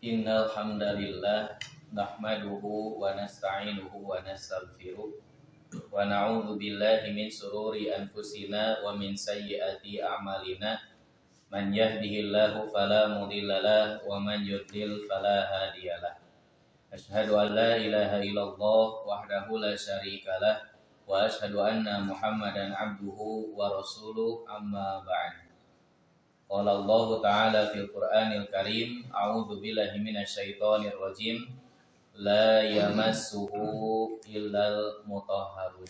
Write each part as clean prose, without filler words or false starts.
Innal hamdalillah nahmaduhu wa nasta'inuhu wa nastaghfiruh wa na'udzu billahi min sururi anfusina wa min sayyiati a'malina man yahdihillahu fala mudhillalah wa man yudlil fala hadiyalah. Asyhadu an la ilaha illallah wahdahu la syarikalah wa asyhadu anna Muhammadan abduhu wa rasuluh amma ba'd. Qala Allah Ta'ala fil Qur'anil Karim, a'udzu billahi minasyaitonir rajim, la yamassuhu illal mutahharun.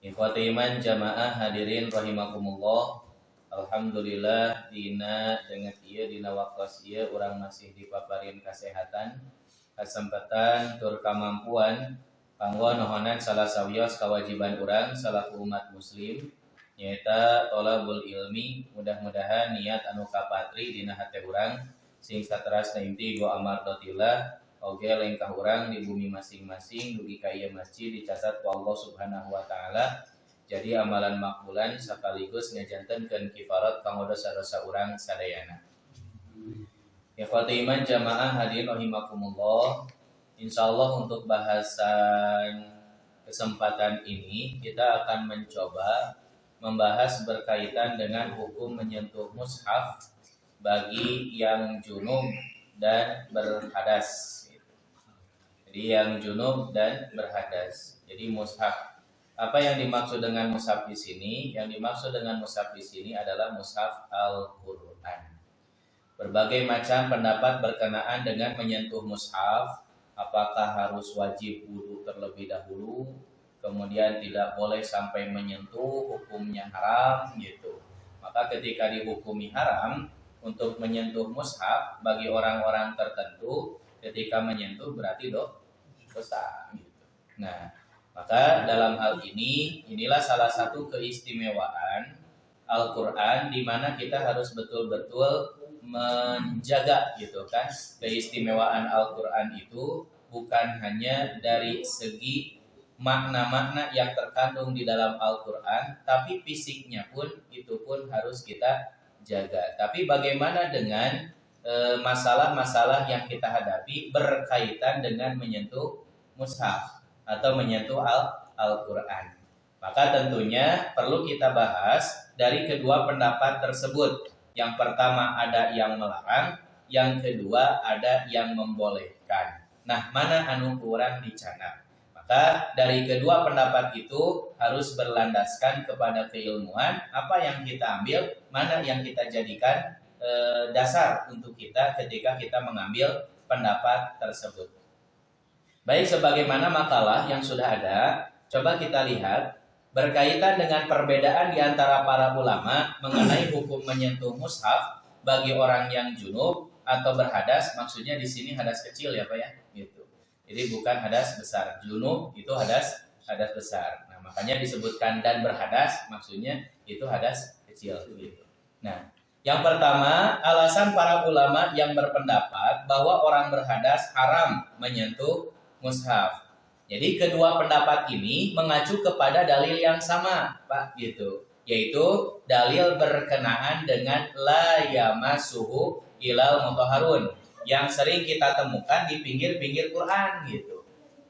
Ikhwati iman jamaah hadirin rahimakumullah. Alhamdulillah dina dengan ieu dina waktos ieu urang masih dipaparin kesehatan, kesempatan tur kamampuan kanggo nohonan salah sawios kawajiban urang salaku umat muslim nyaeta tolabul ilmi. Mudah-mudahan niat anu kapatri dina hate urang sing saterasna inti go amardotillah oge lengkah urang di bumi masing-masing dugi ka ieu masjid dicatat ku Allah Subhanahu wa taala jadi amalan makbulan sakaligus ngajantenkeun kifarat kanggo dosa-dosa urang sadayana. Ikhwati iman jamaah hadirin rahimakumullah. Insyaallah untuk bahasan kesempatan ini kita akan mencoba membahas berkaitan dengan hukum menyentuh mushaf bagi yang junub dan berhadas. Jadi yang junub dan berhadas. Jadi mushaf. Apa yang dimaksud dengan mushaf di sini? Yang dimaksud dengan mushaf di sini adalah mushaf Al-Qur'an. Berbagai macam pendapat berkenaan dengan menyentuh mushaf. Apakah harus wajib wudu terlebih dahulu? Kemudian tidak boleh sampai menyentuh, hukumnya haram gitu. Maka ketika dihukumi haram untuk menyentuh mushaf bagi orang-orang tertentu, ketika menyentuh berarti dosa gitu. Nah, maka dalam hal ini inilah salah satu keistimewaan Al-Qur'an di mana kita harus betul-betul menjaga gitu kan. Keistimewaan Al-Qur'an itu bukan hanya dari segi makna-makna yang terkandung di dalam Al-Quran, tapi fisiknya pun itu pun harus kita jaga. Tapi bagaimana dengan masalah-masalah yang kita hadapi berkaitan dengan menyentuh mushaf atau menyentuh Al-Quran? Maka tentunya perlu kita bahas dari kedua pendapat tersebut. Yang pertama ada yang melarang, yang kedua ada yang membolehkan. Nah, mana anu kurang dicana? Maka dari kedua pendapat itu harus berlandaskan kepada keilmuan, apa yang kita ambil, mana yang kita jadikan dasar untuk kita ketika kita mengambil pendapat tersebut. Baik, sebagaimana makalah yang sudah ada, coba kita lihat berkaitan dengan perbedaan di antara para ulama mengenai hukum menyentuh mushaf bagi orang yang junub atau berhadas. Maksudnya di sini hadas kecil ya Pak ya, gitu. Jadi bukan hadas besar. Junub itu hadas besar. Nah, makanya disebutkan dan berhadas, maksudnya itu hadas kecil gitu. Nah, yang pertama, alasan para ulama yang berpendapat bahwa orang berhadas haram menyentuh mushaf. Jadi kedua pendapat ini mengacu kepada dalil yang sama, Pak, gitu. Yaitu dalil berkenaan dengan la yamassuhu ilal mutahharun yang sering kita temukan di pinggir-pinggir Quran gitu.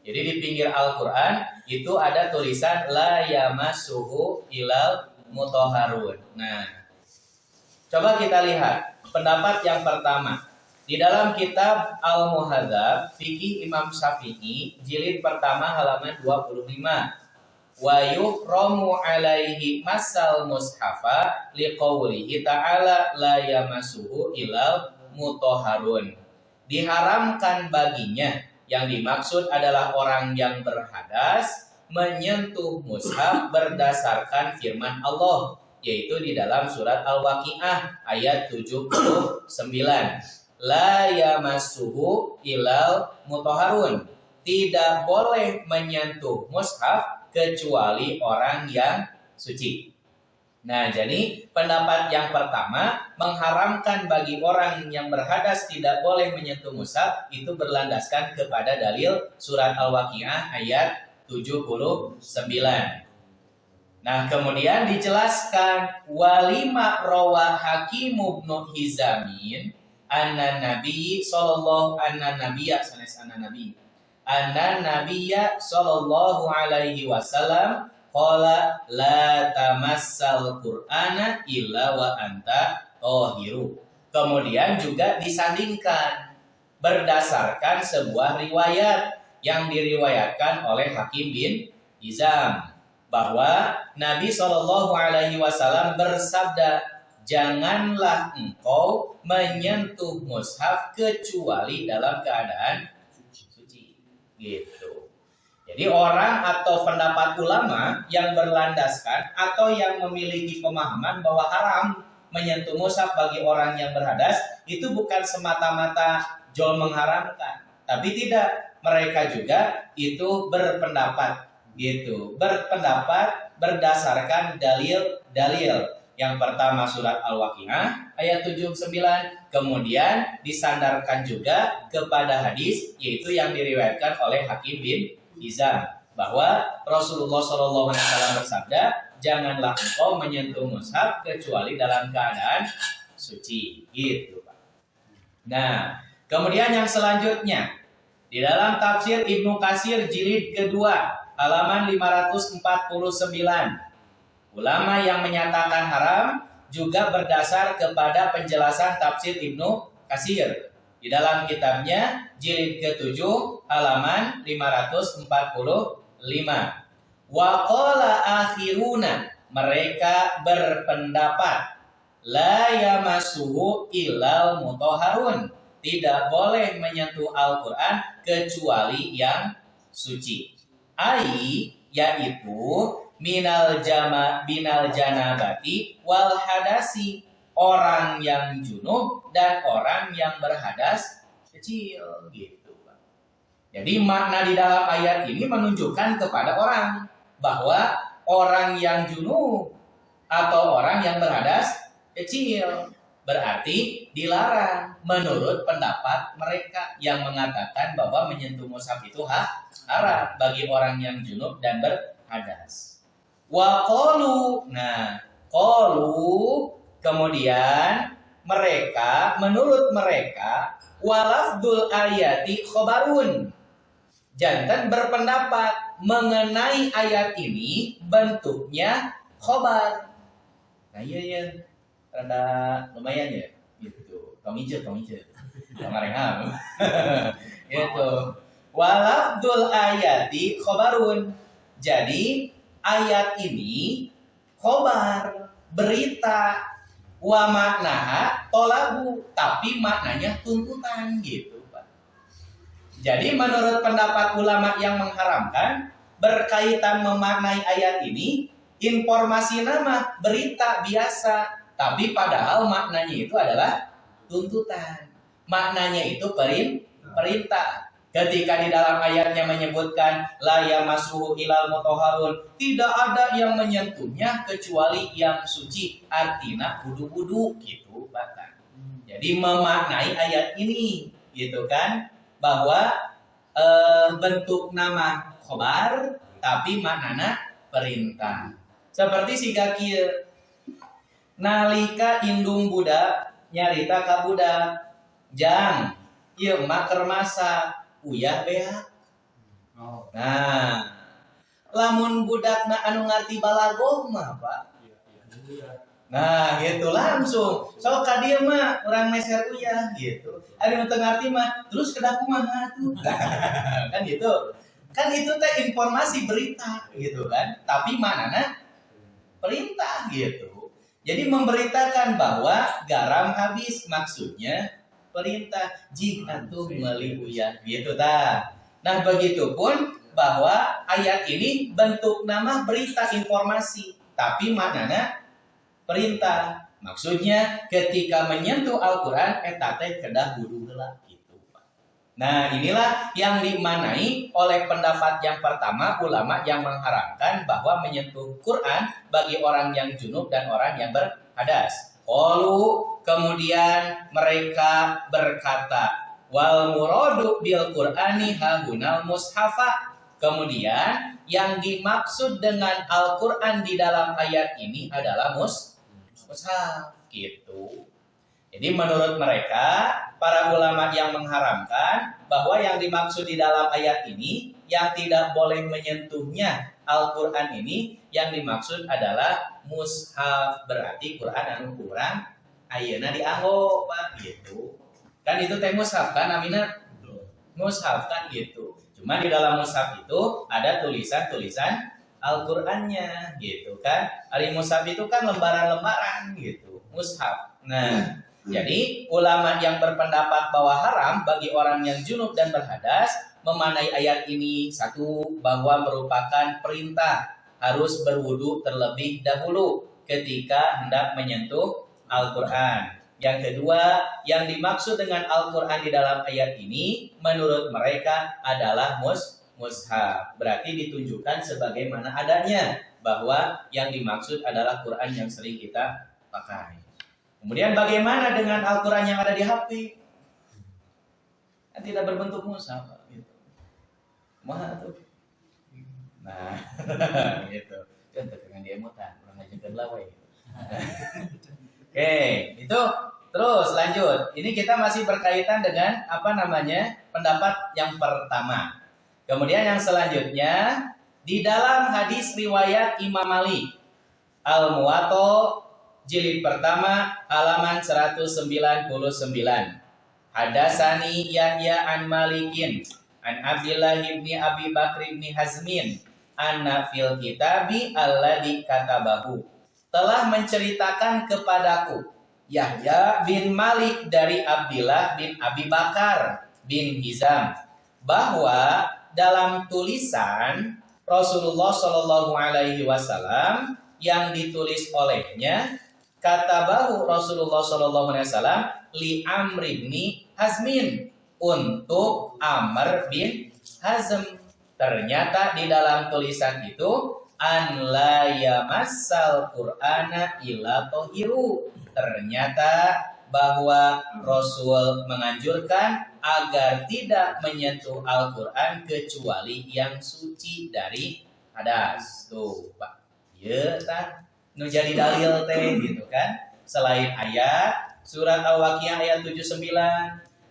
Jadi di pinggir Al-Quran itu ada tulisan la yamassuhu ilal mutahharun. Nah, coba kita lihat pendapat yang pertama. Di dalam kitab Al-Muhadzab Fikih Imam Syafi'i jilid pertama halaman 25. Wa yuhramu alaihi masal mushafa liqaulihi ta'ala la yamassuhu ilal mutahharun. Diharamkan baginya, yang dimaksud adalah orang yang berhadas menyentuh mushaf berdasarkan firman Allah, yaitu di dalam surat Al-Waqiah ayat 79. La yamassuhu ilal mutahharun. Tidak boleh menyentuh mushaf kecuali orang yang suci. Nah, jadi pendapat yang pertama mengharamkan bagi orang yang berhadas tidak boleh menyentuh mushaf itu berlandaskan kepada dalil surat Al-Waqiah ayat 79. Nah, kemudian dijelaskan walima rawa Hakim ibnu Hizamin anna nabiyya sallallahu alaihi wasallam qala la tamassal qur'ana illa wa anta tahiru. Kemudian juga disandingkan berdasarkan sebuah riwayat yang diriwayatkan oleh Hakim bin Hizam bahwa Nabi Shallallahu Alaihi Wasallam bersabda, janganlah engkau menyentuh mushaf kecuali dalam keadaan suci. Gitu. Jadi orang atau pendapat ulama yang berlandaskan atau yang memiliki pemahaman bahwa haram menyentuh mushaf bagi orang yang berhadas itu bukan semata-mata jol mengharamkan, tapi tidak, mereka juga itu berpendapat gitu, berpendapat berdasarkan dalil-dalil. Yang pertama surat Al-Waqiah ayat 79, kemudian disandarkan juga kepada hadis yaitu yang diriwayatkan oleh Hakim bin Hizam bahwa Rasulullah SAW bersabda, janganlah engkau menyentuh mushaf kecuali dalam keadaan suci, gitu Pak. Nah, kemudian yang selanjutnya di dalam tafsir Ibnu Katsir jilid kedua halaman 549, ulama yang menyatakan haram juga berdasar kepada penjelasan tafsir Ibnu Katsir di dalam kitabnya jilid ke-7 halaman 545. Wa qala akhiruna, mereka berpendapat la yamassuhu illal mutahharun, tidak boleh menyentuh Al-Qur'an kecuali yang suci. Ai yaitu binal janabati wal hadasi, orang yang junub dan orang yang berhadas kecil, gitu. Jadi makna di dalam ayat ini menunjukkan kepada orang bahwa orang yang junub atau orang yang berhadas kecil berarti dilarang menurut pendapat mereka yang mengatakan bahwa menyentuh mushaf itu haram bagi orang yang junub dan berhadas. Wa qalu, nah qalu kemudian mereka, menurut mereka, walafdul ayati khobarun, jantan berpendapat mengenai ayat ini bentuknya khobar. Nah iya rada lumayan ya gitu. Tong ijo ngarengham. Gitu. Walafdul ayati khobarun, jadi ayat ini khobar, berita, wa maknaha tolabu, tapi maknanya tuntutan, gitu Pak. Jadi menurut pendapat ulama yang mengharamkan berkaitan memaknai ayat ini, informasi nama berita biasa, tapi padahal maknanya itu adalah tuntutan, maknanya itu perintah. Ketika di dalam ayatnya menyebutkan la yamassuhu ilal mutahharun, tidak ada yang menyentuhnya kecuali yang suci, artinya wudu-wudu, gitu Pak. Jadi memaknai ayat ini, gitu kan, bahwa bentuk nama khobar tapi maknana perintah. Seperti siga kieu, nalika indung budak nyarita ka budak, jang ieu mah keur masak uyah beak. Nah, lamun budakna anu ngarti balagoh mah Pak. Nah, gitu langsung. So ka dieu mah urang meser uyah gitu. Ari nu teu ngarti mah terus kedah kumaha tuh. Kan gitu. Kan itu teh informasi berita gitu kan. Tapi manana perintah gitu. Jadi memberitakan bahwa garam habis, maksudnya perintah jika tuh meuli uyah gitu ta. Nah, begitupun bahwa ayat ini bentuk nama berita informasi, tapi manana perintah. Maksudnya ketika menyentuh Al-Qur'an eta teh kedah wudu heula gitu, Pak. Nah, inilah yang dimanai oleh pendapat yang pertama, ulama yang mengharamkan bahwa menyentuh Quran bagi orang yang junub dan orang yang berhadas. Qalu, kemudian mereka berkata, wal muradu bil Qur'ani hahunal mushafa. Kemudian yang dimaksud dengan Al-Qur'an di dalam ayat ini adalah mushaf gitu. Jadi menurut mereka, para ulama yang mengharamkan bahwa yang dimaksud di dalam ayat ini yang tidak boleh menyentuhnya Al-Quran ini yang dimaksud adalah mushaf, berarti Quran anu kurang ayeuna dianggo Pak gitu. Kan itu teh mushaf kan Aminah? Mushaf kan gitu. Cuma di dalam mushaf itu ada tulisan-tulisan Al-Qur'annya gitu kan. Ari mushaf itu kan lembaran-lembaran gitu. Mushaf. Nah, jadi ulama yang berpendapat bahwa haram bagi orang yang junub dan berhadas memanai ayat ini satu bahwa merupakan perintah harus berwudu terlebih dahulu ketika hendak menyentuh Al-Qur'an. Yang kedua, yang dimaksud dengan Al-Qur'an di dalam ayat ini menurut mereka adalah mushaf. Berarti ditunjukkan sebagaimana adanya bahwa yang dimaksud adalah Quran yang sering kita pakai. Kemudian bagaimana dengan Al-Quran yang ada di HP? Kan tidak berbentuk mushaf gitu. Mana tuh? Nah, gitu. Contoh dengan diemutan, orang ngajakin lawai. Oke, itu terus lanjut. Ini kita masih berkaitan dengan pendapat yang pertama. Kemudian yang selanjutnya di dalam hadis riwayat Imam Malik Al-Muwatta jilid pertama halaman 199. Hadasani Yahya an Malikin an Abdullah ibni Abi Bakr ibni Hazmin anna fil kitabi alladhi katabahu telah menceritakan kepadaku Yahya bin Malik dari Abdullah bin Abi Bakar bin Hizam bahwa dalam tulisan Rasulullah Shallallahu Alaihi Wasallam yang ditulis olehnya katabahu Rasulullah Shallallahu Alaihi Wasallam li Amr bin Hazmin untuk Amr bin Hazm. Ternyata di dalam tulisan itu an la yamassal Qur'ana illa tahiru. Ternyata bahwa Rasul menganjurkan agar tidak menyentuh Al-Quran kecuali yang suci dari hadas. Tuh, Pak. Ya, tah. Nu jadi dalil teh gitu kan. Selain ayat surat Al-Waqiah ayat 79.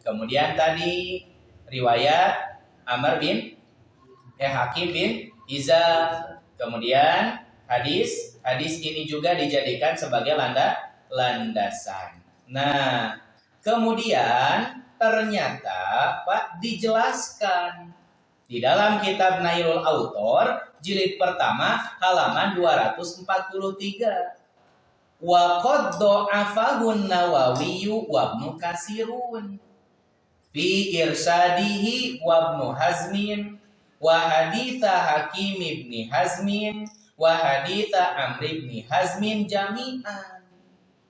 Kemudian tadi riwayat Amr bin Hakim bin Hizam. Kemudian hadis ini juga dijadikan sebagai landasan. Nah, kemudian ternyata Pak dijelaskan di dalam kitab Nailul Autor jilid pertama halaman 243. Wa qad dha'afahu Nawawi wa Ibnu Katsirun fi irsadihi wa Ibnu Hazmin wa haditha Hakim ibn Hazmin wa haditha Amr ibn Hazmin jami'an.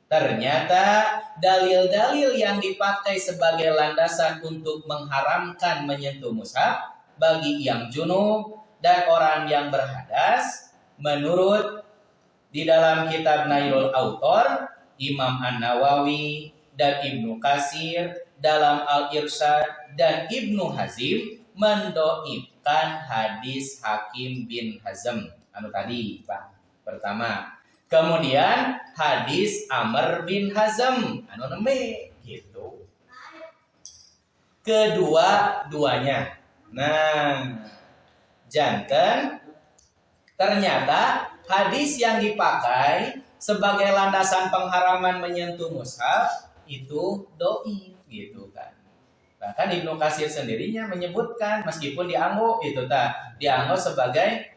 Ternyata dalil-dalil yang dipakai sebagai landasan untuk mengharamkan menyentuh mushaf bagi yang junub dan orang yang berhadas menurut di dalam kitab Nailul Autor Imam An-Nawawi dan Ibnu Katsir dalam Al-Irsyad dan Ibnu Hazim mendoibkan hadis Hakim bin Hazm anu tadi Pak pertama. Kemudian hadis Amr bin Hazm anu nembe gitu. Kedua-duanya. Nah, janten ternyata hadis yang dipakai sebagai landasan pengharaman menyentuh mushaf itu dhaif gitu kan. Bahkan Ibnu Katsir sendirinya menyebutkan meskipun dianggo sebagai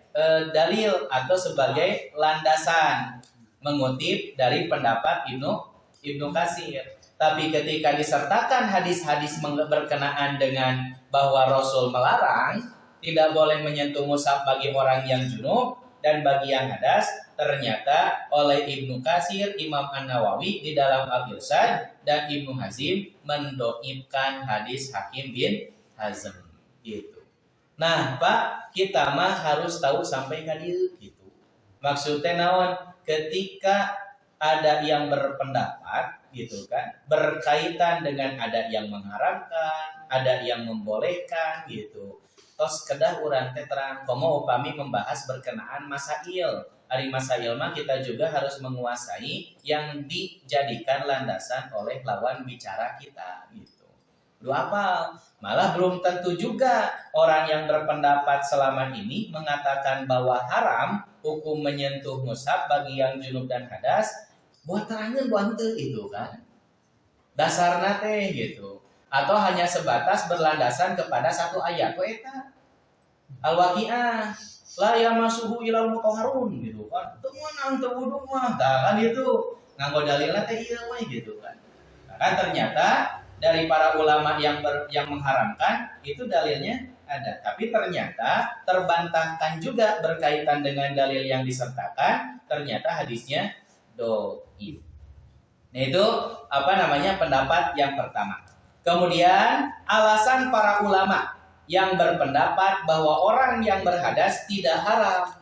dalil atau sebagai landasan mengutip dari pendapat Ibnu Katsir. Tapi ketika disertakan hadis-hadis berkenaan dengan bahwa Rasul melarang tidak boleh menyentuh mushaf bagi orang yang junub dan bagi yang hadas, ternyata oleh Ibnu Katsir, Imam An-Nawawi di dalam Al-Irsyad dan Ibnu Hazim mendoibkan hadis Hakim bin Hazm gitu. Nah, Pak, kita mah harus tahu sampai ka dieu gitu. Maksudnya naon? Ketika ada yang berpendapat gitu kan, berkaitan dengan ada yang mengharamkan, ada yang membolehkan gitu. tos kedah urang teh terang komo upami membahas berkenaan masail. Ari masail mah kita juga harus menguasai yang dijadikan landasan oleh lawan bicara kita gitu. Dua hafal. Malah belum tentu juga orang yang berpendapat selama ini mengatakan bahwa haram hukum menyentuh mushaf bagi yang junub dan hadas, buat terangin buat itu kan. Dasarna teh gitu. Atau hanya sebatas berlandasan kepada satu ayat eta Al-Waqiah la yamassuhu ilal mutahharun gitu kan. Teu meunang teu wudu mah. Kan itu nganggo dalilna teh ieu we gitu kan. Nah, kan ternyata dari para ulama yang mengharamkan itu dalilnya ada, tapi ternyata terbantahkan juga berkaitan dengan dalil yang disertakan, ternyata hadisnya dhaif. Nah itu pendapat yang pertama. Kemudian alasan para ulama yang berpendapat bahwa orang yang berhadas tidak haram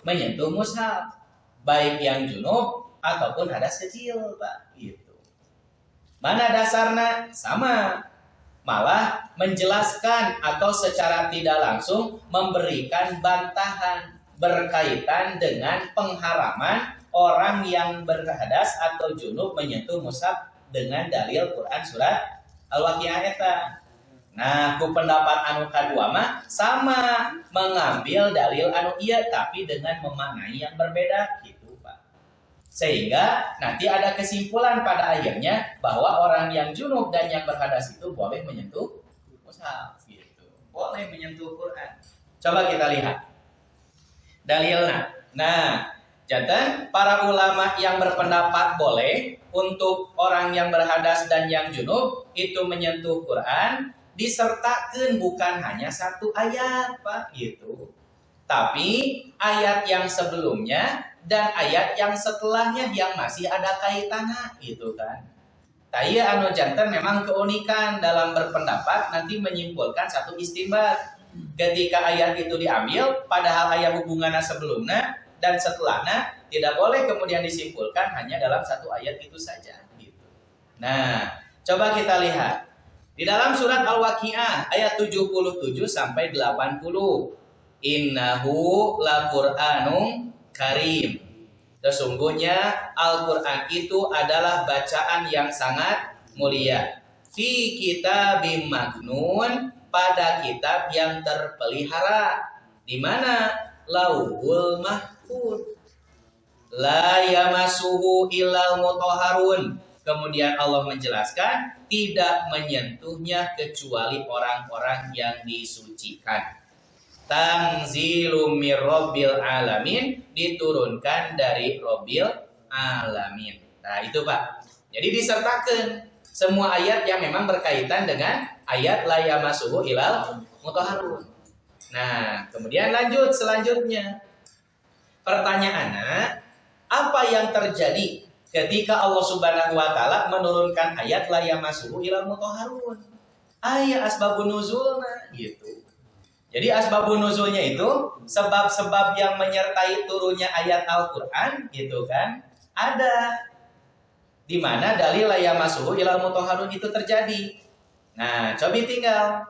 menyentuh mushaf, baik yang junub ataupun hadas kecil, Pak. Gitu. Mana dasarnya? Sama. Malah menjelaskan atau secara tidak langsung memberikan bantahan berkaitan dengan pengharaman orang yang berhadas atau junub menyentuh mushaf dengan dalil Quran surat Al-Waqiah eta. Nah, ku pendapat anu kadua mah sama mengambil dalil anu ieu tapi dengan memaknai yang berbeda gitu, Pak. Sehingga nanti ada kesimpulan pada akhirnya bahwa orang yang junub dan yang berhadas itu boleh menyentuh mushaf gitu. Boleh menyentuh Quran. Coba kita lihat dalilnya. Nah, jantan para ulama yang berpendapat boleh untuk orang yang berhadas dan yang junub itu menyentuh Quran disertakan bukan hanya satu ayat, Pak, gitu. Tapi ayat yang sebelumnya dan ayat yang setelahnya yang masih ada kaitannya, gitu kan. Taya anu jantan memang keunikan dalam berpendapat nanti menyimpulkan satu istinbat. Ketika ayat itu diambil, padahal ayat hubungannya sebelumnya dan setelahnya tidak boleh kemudian disimpulkan hanya dalam satu ayat itu saja. Gitu. Nah, coba kita lihat. Di dalam surat Al-Waqiah ayat 77 sampai 80. Innahu laqur'anun karim. Sesungguhnya Al-Quran itu adalah bacaan yang sangat mulia. Fi kitabim maknun, pada kitab yang terpelihara. Di mana? Lauhul Mahfuz. La yamassuhu illal mutahharun. Kemudian Allah menjelaskan tidak menyentuhnya kecuali orang-orang yang disucikan. Tanzilum mir rabbil alamin, diturunkan dari Rabbil alamin. Nah, itu Pak. Jadi disertakan semua ayat yang memang berkaitan dengan ayat la yamassuhu illal mutahharun. Nah, kemudian lanjut selanjutnya. Pertanyaannya, apa yang terjadi ketika Allah Subhanahu wa taala menurunkan ayat la yamassuhu illal mutahharun? Ayat asbabun nuzulna gitu. Jadi asbabun nuzulnya itu sebab-sebab yang menyertai turunnya ayat Al-Qur'an gitu kan? Ada di mana dalil la yamassuhu illal mutahharun itu terjadi. Nah, coba tinggal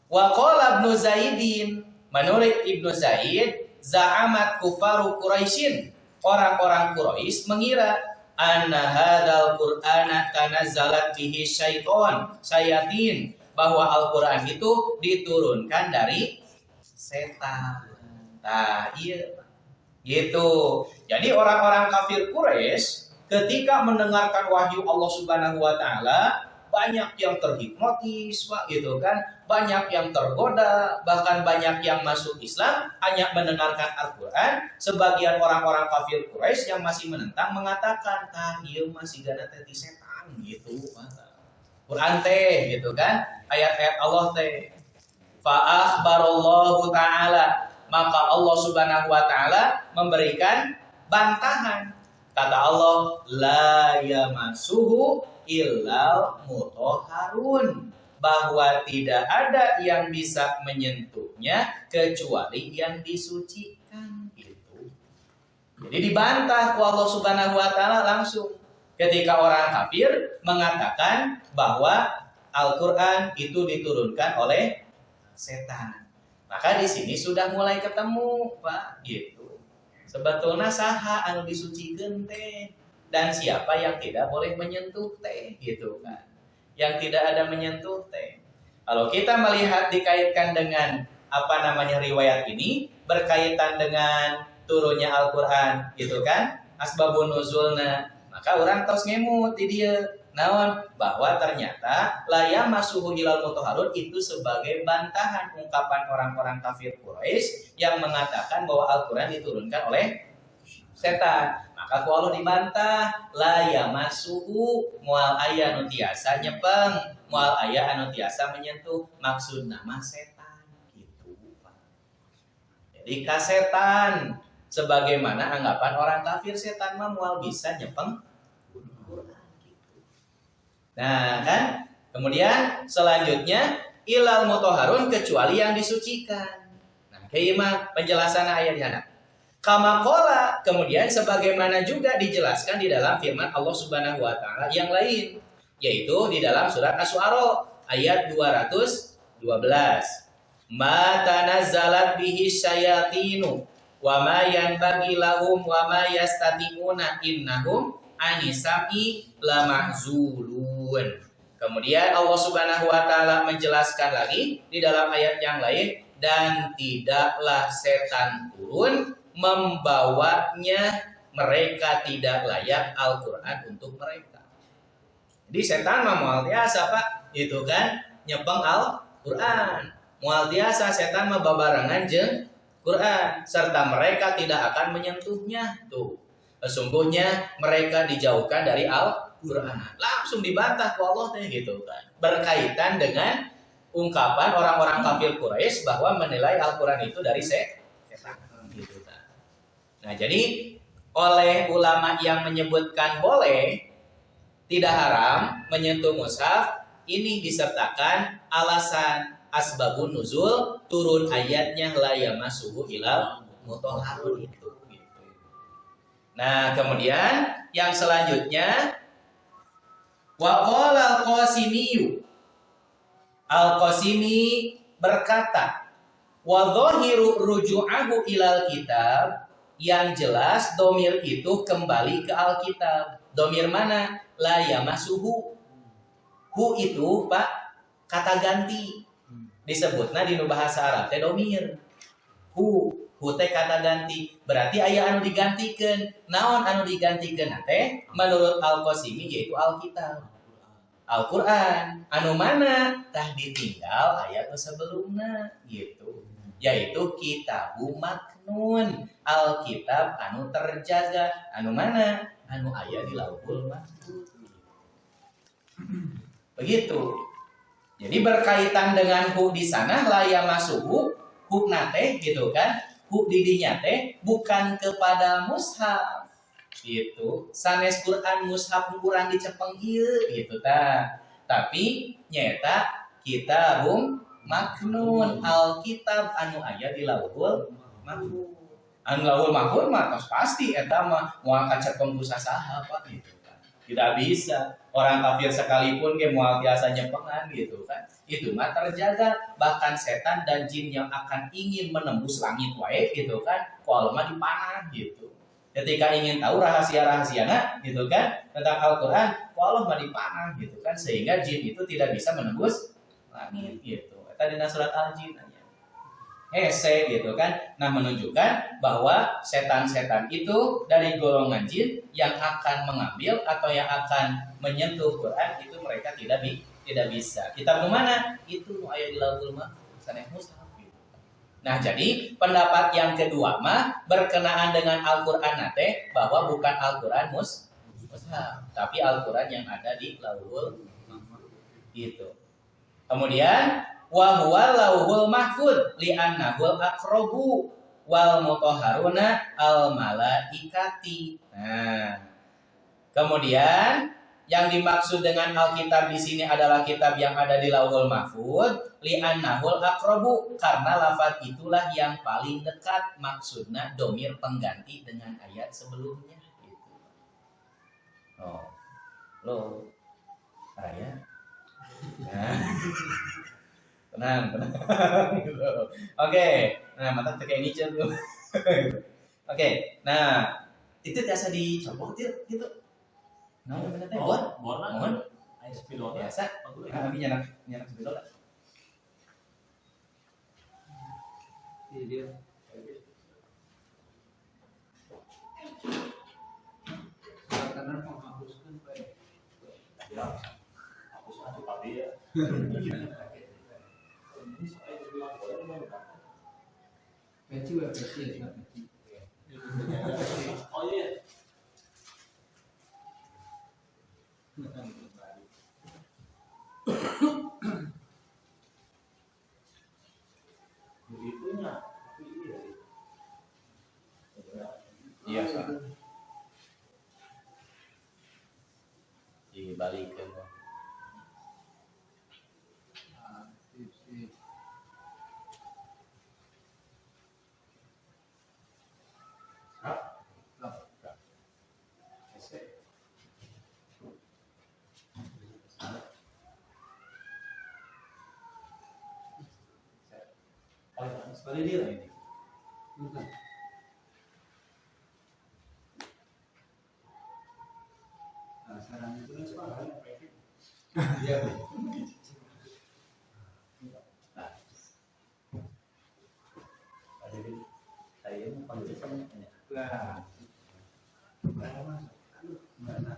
wa qala Ibnu Zaidin, menurut Ibnu Zaid, za'amat kufaru Quraisyin, orang-orang Quraisy mengira anna hadzal qur'ana tanazzalat bihi syayatin, bahwa Al-Qur'an itu diturunkan dari setan. Nah, iya gitu. Jadi orang-orang kafir Quraisy ketika mendengarkan wahyu Allah Subhanahu wa taala banyak yang terhipnotis, Pak, gitu kan. Banyak yang tergoda, bahkan banyak yang masuk Islam hanya mendengarkan Al-Qur'an. Sebagian orang-orang kafir Quraisy yang masih menentang mengatakan, "Tah, ieu masih gana teh setan." gitu. Quran teh gitu kan. Ayat-ayat Allah teh. Fa akhbarallahu taala, maka Allah Subhanahu wa taala memberikan bantahan. Kata Allah, la yamassuhu illal mutahharun, bahwa tidak ada yang bisa menyentuhnya kecuali yang disucikan gitu. Jadi dibantah ku Allah Subhanahu wa taala langsung ketika orang kafir mengatakan bahwa Al-Qur'an itu diturunkan oleh setan. Maka di sini sudah mulai ketemu, Pak, gitu. Sebetulnya saha anu disucikeun teh dan siapa yang tidak boleh menyentuh teh, gitu kan. Yang tidak ada menyentuh teh. Kalau kita melihat dikaitkan dengan riwayat ini berkaitan dengan turunnya Al-Qur'an, gitu kan? Asbabun nuzulna, maka orang tos ngemut di dia. Naon bahwa ternyata layam masuhu ilal mutahharun itu sebagai bantahan ungkapan orang-orang kafir Quraisy yang mengatakan bahwa Al-Qur'an diturunkan oleh setan. Maka ku Allah dibantah, layam masuhu moal aya anu tiasa nyepeng, moal aya anu tiasa menyentuh, maksud nama setan gitu, Pak. Jadi kasetan sebagaimana anggapan orang kafir setan mah moal bisa nyepeng. Nah kan, kemudian selanjutnya ilal mutahharun kecuali yang disucikan. Nah, kayak penjelasan ayat di sana. Kama qala, kemudian sebagaimana juga dijelaskan di dalam firman Allah Subhanahu wa taala yang lain, yaitu di dalam surat Asy-Syu'ara ayat 212. Ma tanazzalat bihi syayatinu wa ma yanbaghi lahum wa ma yastati'una innahum anisami lamahzulun. Kemudian Allah Subhanahu wa taala menjelaskan lagi di dalam ayat yang lain, dan tidaklah setan turun membawanya, mereka tidak layak Al-Qur'an untuk mereka. Jadi setan mah moal tiasa, Pak, itu kan nyepeng Al-Qur'an. Moal tiasa setan mah babarengan jeung Quran serta mereka tidak akan menyentuhnya. Tuh. Sesungguhnya mereka dijauhkan dari Al-Qur'an. Langsung dibantah ke Allah teh gitu kan. Berkaitan dengan ungkapan orang-orang kafir Quraisy bahwa menilai Al-Qur'an itu dari setan gitu kan. Nah, jadi oleh ulama yang menyebutkan boleh tidak haram menyentuh mushaf ini disertakan alasan asbabun nuzul, turun ayatnya la yamassuhu ilal mutahharun itu. Nah, kemudian yang selanjutnya wa qala al-Qasimi. Al-Qasimi berkata, wa dhahiru ruju'ahu ilal kitab, yang jelas domir itu kembali ke Alkitab. Domir mana? La yamassuhu. Hu itu, Pak, kata ganti. Disebutna di bahasa Arab teh domir. Hu teh kata ganti. Berarti aya anu digantikeun. Naon anu digantikeun teh? Menurut Al-Qasimi yaitu Alkitab. Al-Qur'an. Anu mana? Tah ditinggal ayat sebelumna gitu. Yaitu Kitabun Maknun. Alkitab anu terjaga. Anu mana? Anu aya di Lauhul Mahfuz. Begitu. Jadi berkaitan dengan hu di sana la yamassuhu, hukna teh gitu kan. Hu di dinya teh bukan kepada mushaf. Gitu. Sanes Quran mushaf kurang dicepeng ieu gitu tah. Tapi nyata Kitabun Maknun, Alkitab anu aya di Lauhul Mahfuz. Anu Lauhul Mahfuz mah pasti eta mah moal kacepeng ku sasaha Pak gitu kan. Tidak bisa. Orang kafir sekalipun ge moal biasa nyepengan gitu kan. Itu mah terjaga, bahkan setan dan jin yang akan ingin menembus langit wae gitu kan. Kual mah dipanah gitu. Ketika ingin tahu rahasia-rahasiana gitu kan tentang Al-Qur'an, kual mah dipanah gitu kan sehingga jin itu tidak bisa menembus langit gitu. Eta dina surat Al-Jin aya. Hese gitu kan. Nah, menunjukkan bahwa setan-setan itu dari golongan jin yang akan mengambil atau yang akan menyentuh Quran itu mereka tidak bisa. Kitab nu mana? Itu nu aya di Lauhul Mahfuz, sanes mushaf. Nah, jadi pendapat yang kedua mah berkenaan dengan Al-Qur'an nate bahwa bukan Al-Qur'an mushaf, tapi Al-Qur'an yang ada di Lauhul Mahfuz. Gitu. Kemudian wa huwa lauhul mahfuz li'annahul aqrabu wal mutahharuna al malaikati. Nah, kemudian yang dimaksud dengan Alkitab di sini adalah kitab yang ada di Lauhul Mahfuz, li'annahul aqrabu, karena lafaz itulah yang paling dekat, maksudnya domir pengganti dengan ayat sebelumnya gitu. Oh. Lo ayat. Nah. tenang. Gitu. Oke, nah mata kayak ngicil tuh. Oke, nah itu biasa dicopot gitu. Nah, bener teh bor. Mohon. Ayo spidol biasa. Tapi nyanak spidol. Ini dia. Karena menghapuskan ya. Hapus aja tadi ya. Peci ya, peci. Oh iya. Begitunya, tapi iya. Iya, dibalikin. Sekali dia lah ini. Bukan. Nah, sekarang itu kan iya. Nah. Ada di saya mau panggil sama ya. Lah.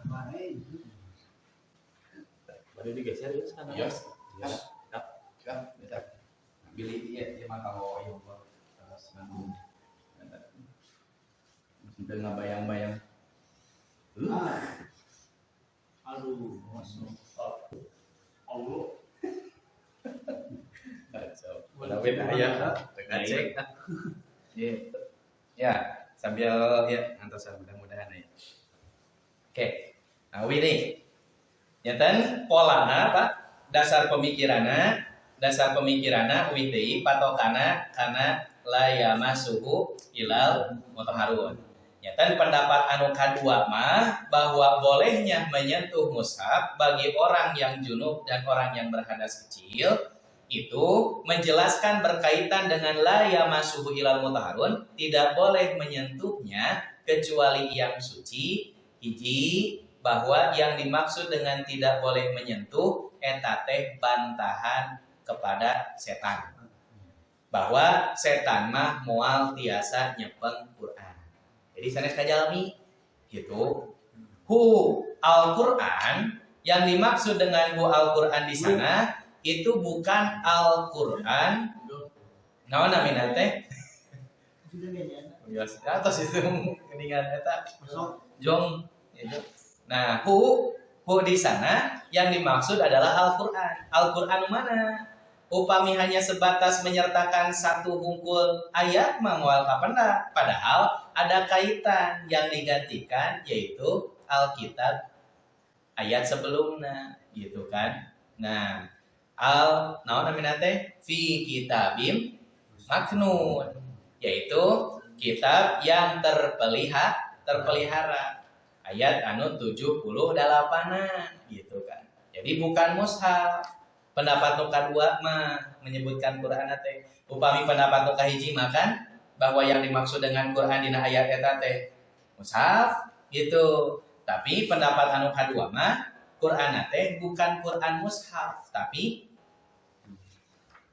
Mana itu? Baru digeser ya sekarang. Yes. Siap. Pilih dia mah kalau yang terus nanggung. Sampai nggak bayang-bayang. Aduh, masuk. Allah. Walaupun ayah ngecek. Ya, sambil ya antosan mudah-mudahan ya. Oke. Nah, ini nyeten polana Pak, dasar pemikiranna uih deui patokana kana la yamassuhu ilal mutahharun. Nyatan pendapat anu kadua mah bahwa bolehnya menyentuh mushaf bagi orang yang junub dan orang yang berhadas kecil itu menjelaskan berkaitan dengan la yamassuhu ilal mutahharun, tidak boleh menyentuhnya kecuali yang suci. Hiji, bahwa yang dimaksud dengan tidak boleh menyentuh eta teh bantahan kepada setan, bahwa setan mah moal tiasa nyepeng Quran. Jadi sanes kajalmi gitu. Hu Al-Quran, yang dimaksud dengan hu Al-Quran di sana itu bukan Al-Quran. Naon namina teh? Biasa atas itu keningan eta jong gitu. Nah, hu di sana yang dimaksud adalah Al-Quran. Al-Quran mana? Upami hanya sebatas menyertakan satu bungkul ayat moal kapenda, padahal ada kaitan yang digantikan yaitu Alkitab ayat sebelumnya gitu kan. Nah, naon namina teh fi kitabim maknun, yaitu kitab yang terpelihara. Ayat anu 78 gitu kan. Jadi bukan mushaf. Pendapat nu kadua mah menyebutkan Quran teh. Upami pendapat nu kahiji makan bahwa yang dimaksud dengan Quran dina ayat eta teh mushaf gitu. Tapi pendapat anu kadua mah Quran teh bukan Quran mushaf, tapi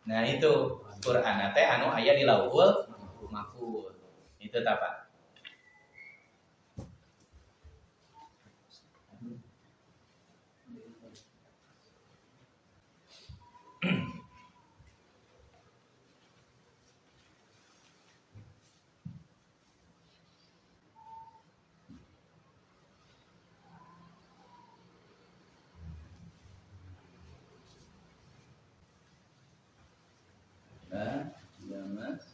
nah itu Quran teh anu aya di Lauhul Mahfuz. Itu ta Pak. Nah, ya Mas.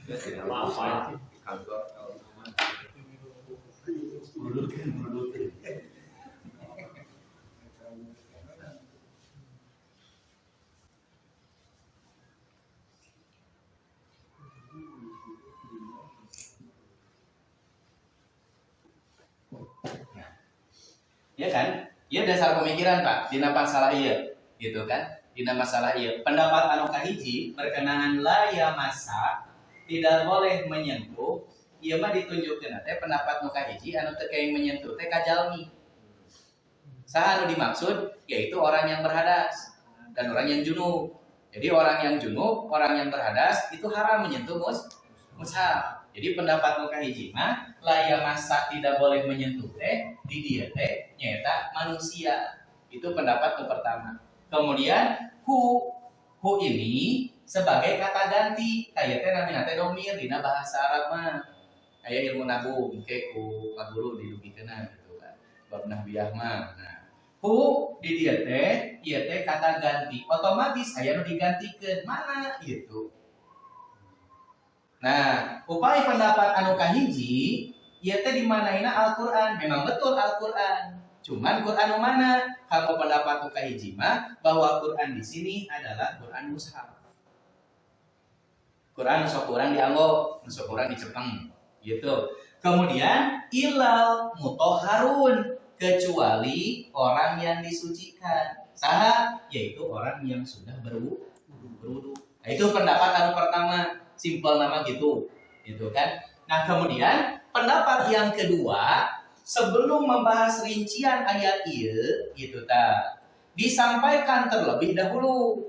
Ya tidak apa-apa. Kantor Ya kan? Ieu dasar pemikiran Pak, dina masalah ieu. Gitu kan? Dina masalah ieu. Pendapat anu kahiji berkenaan la yamassa tidak boleh menyentuh. Ieu mah ditunjukkeun teh pendapat nu kahiji anu teu kaeng menyentuh teh kajalmi. Saha anu dimaksud? Yaitu orang yang berhadas dan orang yang junub. Jadi orang yang junub, orang yang berhadas itu haram menyentuh mushaf. Jadi pendapat nu kahiji mah la yamassa tidak boleh menyentuh teh di dia teh nyaeta manusia. Itu pendapat yang pertama. Kemudian hu ini sebagai kata ganti. Aya teh namina teh domir dina bahasa Arab mah. Aya ilmu nahwu engke ku Pak Guru didugikeunna gitu kan. Bab nahwiyah mah. Nah, hu di dia teh ieu teh kata ganti. Otomatis aya nu digantikeun mana gitu. Nah, upaya pendapat anu kahiji, ieu teh dimanaina Al-Qur'an. Memang betul Al-Qur'an. Cuman Qur'an nu mana? Kalau pendapat anu kahiji mah bahwa Qur'an di sini adalah Qur'an mushaf. Qur'an sok urang dianggo, sok urang dicepeng, gitu. Kemudian ilal mutahharun, kecuali orang yang disucikan. Saha? Yaitu orang yang sudah berwudu. Nah, itu pendapat anu pertama. Simpel nama gitu kan. Nah kemudian pendapat yang kedua, sebelum membahas rincian ayat ieu gitu disampaikan terlebih dahulu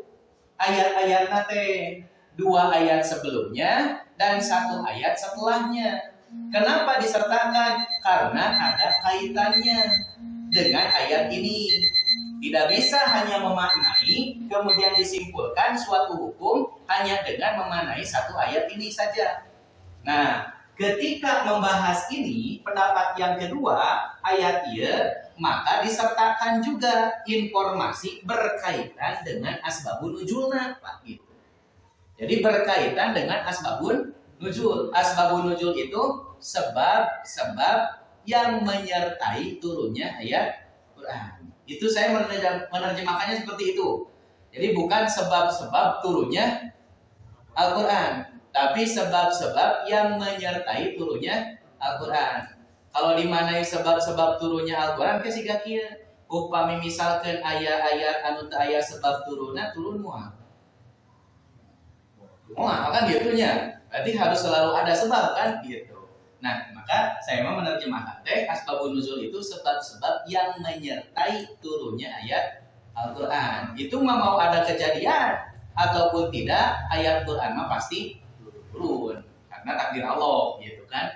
ayat-ayat teh 2 ayat sebelumnya dan 1 ayat setelahnya. Kenapa disertakan? Karena ada kaitannya dengan ayat ini. Tidak bisa hanya memaknai kemudian disimpulkan suatu hukum hanya dengan memaknai 1 ayat ini saja. Nah, ketika membahas ini pendapat yang kedua ayat ieu maka disertakan juga informasi berkaitan dengan asbabun nuzulna Pak gitu. Jadi berkaitan dengan asbabun nuzul. Asbabun nuzul itu sebab-sebab yang menyertai turunnya ayat Quran. Itu saya menerjemahkannya seperti itu. Jadi bukan sebab-sebab turunnya Al-Quran, tapi sebab-sebab yang menyertai turunnya Al-Quran. Kalau dimanai sebab-sebab turunnya Al-Quran, kesiga kieu. Upami misalkan ayat-ayat anu teu aya sebab turunna turun moal. Moal kan gitunya. Berarti harus selalu ada sebab kan gitu. Nah, maka saya mau menerjemahkan teh asbabun nuzul itu sebab-sebab yang menyertai turunnya ayat Al-Quran. Itu mau ada kejadian ataupun tidak, ayat Quran mah pasti turun karena takdir Allah gitu kan.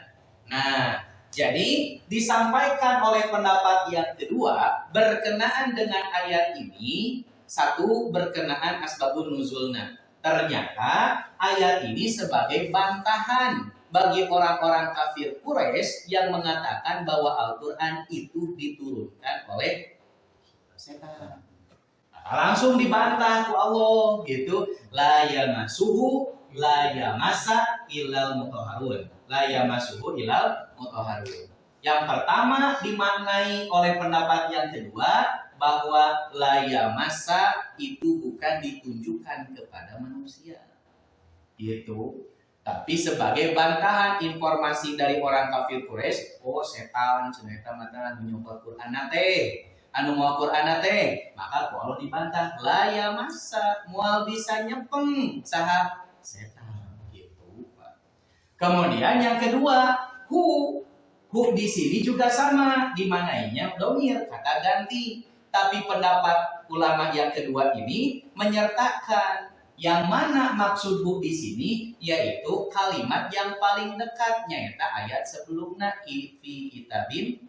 Nah, jadi disampaikan oleh pendapat yang kedua berkenaan dengan ayat ini, satu berkenaan asbabun nuzulna. Ternyata ayat ini sebagai bantahan bagi orang-orang kafir Quraisy yang mengatakan bahwa Al-Quran itu diturunkan oleh setan. Langsung dibantah ku Allah gitu. La yamassuhu la yamassa illal mutahharun. La yamassuhu illal mutahharun. Yang pertama dimaknai oleh pendapat yang kedua bahwa la yamassa itu bukan ditunjukkan kepada manusia. Itu tapi sebagai bantahan informasi dari orang kafir Quraisy, oh setan ceneta mata menyokot Quran teh, anu mau Quran teh, maka kalau dibantah la yamassa moal bisa nyepeng saha setan gitu Pak. Kemudian yang kedua, hu di sini juga sama dimanainya domir kata ganti, tapi pendapat ulama yang kedua ini menyertakan yang mana maksud hu di sini yaitu kalimat yang paling dekat yaitu ayat sebelumnya fi kitabin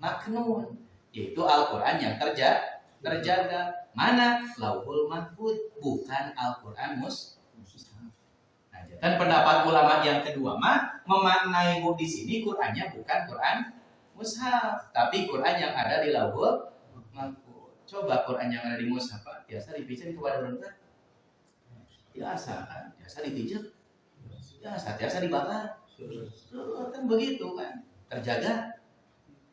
maknun, yaitu Al-Qur'an yang terjaga. Mana? Lauhul Mahfuz, bukan Al-Qur'an mushaf. Nah, dan pendapat ulama yang kedua mah memaknai hu di sini Qur'annya bukan Qur'an mushaf, tapi Qur'an yang ada di Lauhul Mahfuz. Coba Qur'an yang ada di mushaf biasa dipijen kepada orang biasa kan, biasa ditijak, biasa dibakar, kan begitu kan, terjaga,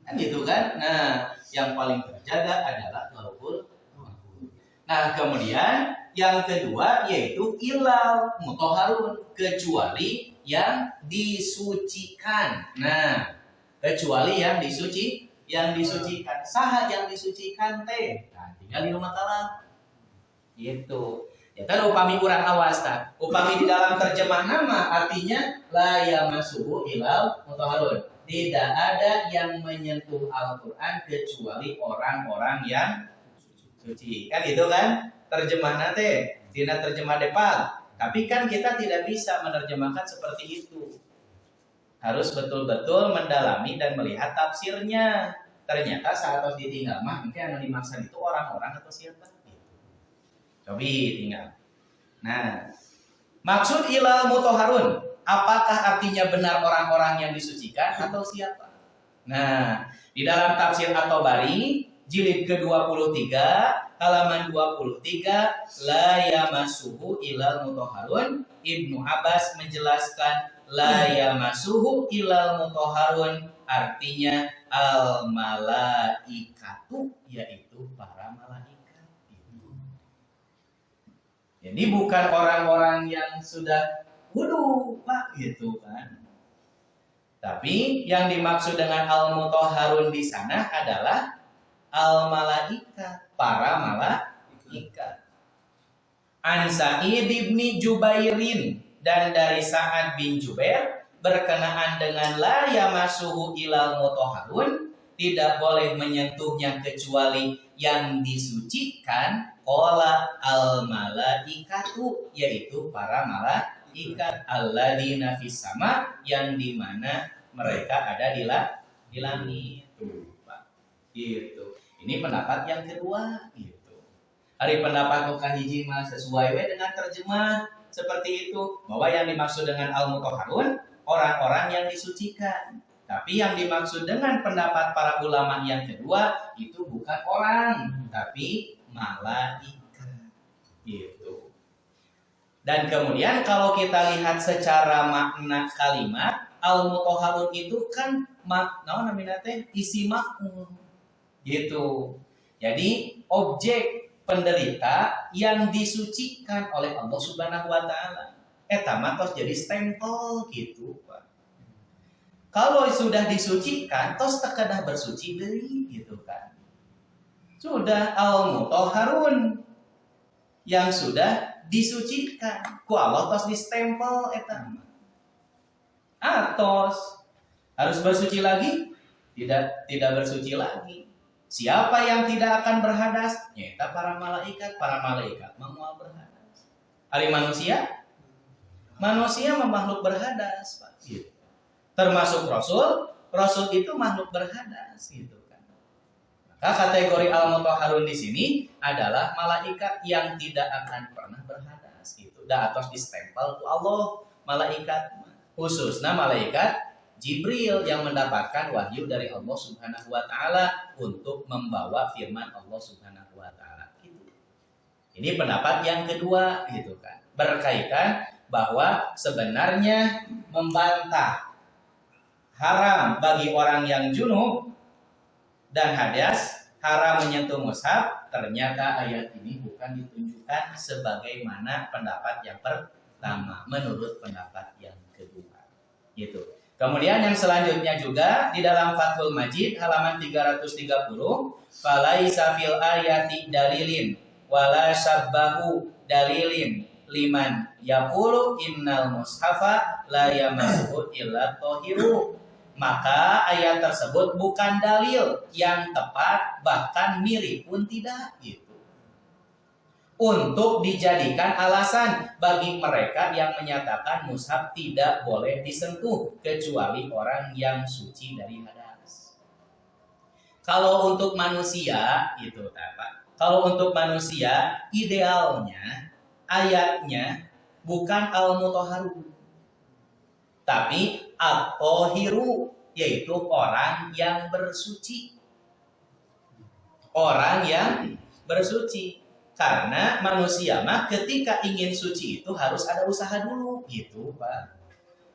kan gitu kan. Nah, yang paling terjaga adalah Lauhul Mahfuz. Nah, kemudian yang kedua yaitu ilal mutahharun, kecuali yang disucikan. Nah, kecuali yang yang disucikan. Saha yang disucikan teh. Nah, tinggal di rumah kalah. Gitu. Ya kan upami urang awas ta. Upami di dalam terjemah nama artinya la yamassuhu ilal mutahharun. Tidak ada yang menyentuh Al-Qur'an kecuali orang-orang yang suci. Kan itu kan terjemah nate, dina terjemah Depal. Tapi kan kita tidak bisa menerjemahkan seperti itu. Harus betul-betul mendalami dan melihat tafsirnya. Ternyata saat harus ditinggal mah mungkin yang dimaksud itu orang-orang atau siapa? Coba tinggal. Nah, maksud ilal mutahharun, apakah artinya benar orang-orang yang disucikan atau siapa? Nah, di dalam tafsir At-Tabari jilid ke-23 halaman 23 la yamassuhu ilal mutahharun, Ibnu Abbas menjelaskan la yamassuhu ilal mutahharun artinya al malaikatu, yaitu para malaikat. Jadi bukan orang-orang yang sudah wudu, Pak, gitu kan. Tapi yang dimaksud dengan al-mutahharun di sana adalah al-malaikat, para malaikat. An Sa'id bin Jubairin, dan dari Sa'ad bin Jubair berkenaan dengan la yamassuhu ilal mutahharun, tidak boleh menyentuhnya kecuali yang disucikan, qala al malaikatu, yaitu para malaikat alladzina fis sama, yang dimana mereka ada di langit. Gitu. Ini pendapat yang kedua gitu. Hari pendapat bukan hiji mah sesuai dengan terjemah seperti itu, bahwa yang dimaksud dengan al-mutahharun orang-orang yang disucikan. Tapi yang dimaksud dengan pendapat para ulama yang kedua itu bukan orang, tapi malaikat. Gitu. Dan kemudian kalau kita lihat secara makna kalimat al-mutahharun itu kan namanya teh isi maf'ul. Gitu. Jadi objek penderita yang disucikan oleh Allah Subhanahu wa taala. Eta mah tos jadi stempel gitu, Pak. Kalau sudah disucikan, tos tekadah bersuci deui gitu kan. Sudah al-mutahharun yang sudah disucikan. Ku Allah tos distempel eta mah. Atos harus bersuci lagi? Tidak bersuci lagi. Siapa yang tidak akan berhadas? Nyata para malaikat. Para malaikat mau berhadas. Hari manusia? Manusia makhluk berhadas, Pak. Gitu. Termasuk Rasul. Rasul itu makhluk berhadas, gitu kan. Maka kategori al-mutahharun di sini adalah malaikat yang tidak akan pernah berhadas, gitu. Dan atas distempel ku Allah malaikat, khususnya malaikat Jibril yang mendapatkan wahyu dari Allah Subhanahu wa taala untuk membawa firman Allah Subhanahu wa taala. Gitu. Ini pendapat yang kedua, gitu kan. Berkaitan bahwa sebenarnya membantah haram bagi orang yang junub dan hadas, haram menyentuh mushaf, ternyata ayat ini bukan ditunjukkan sebagaimana pendapat yang pertama menurut pendapat yang kedua. Gitu. Kemudian yang selanjutnya juga di dalam Fathul Majid halaman 330, falaisa fil ayati dalilin wala syabbahu dalilin liman yaqulu innal mushafa la yamassuhu illa tahiru. Maka ayat tersebut bukan dalil yang tepat, bahkan mirip pun tidak, gitu. Untuk dijadikan alasan bagi mereka yang menyatakan mushaf tidak boleh disentuh kecuali orang yang suci dari hadas. Kalau untuk manusia itu Pak. Kalau untuk manusia idealnya ayatnya bukan al-mutahharun, tapi at-tahiru, yaitu orang yang bersuci. Orang yang bersuci. Karena manusia mah ketika ingin suci itu harus ada usaha dulu, gitu Pak.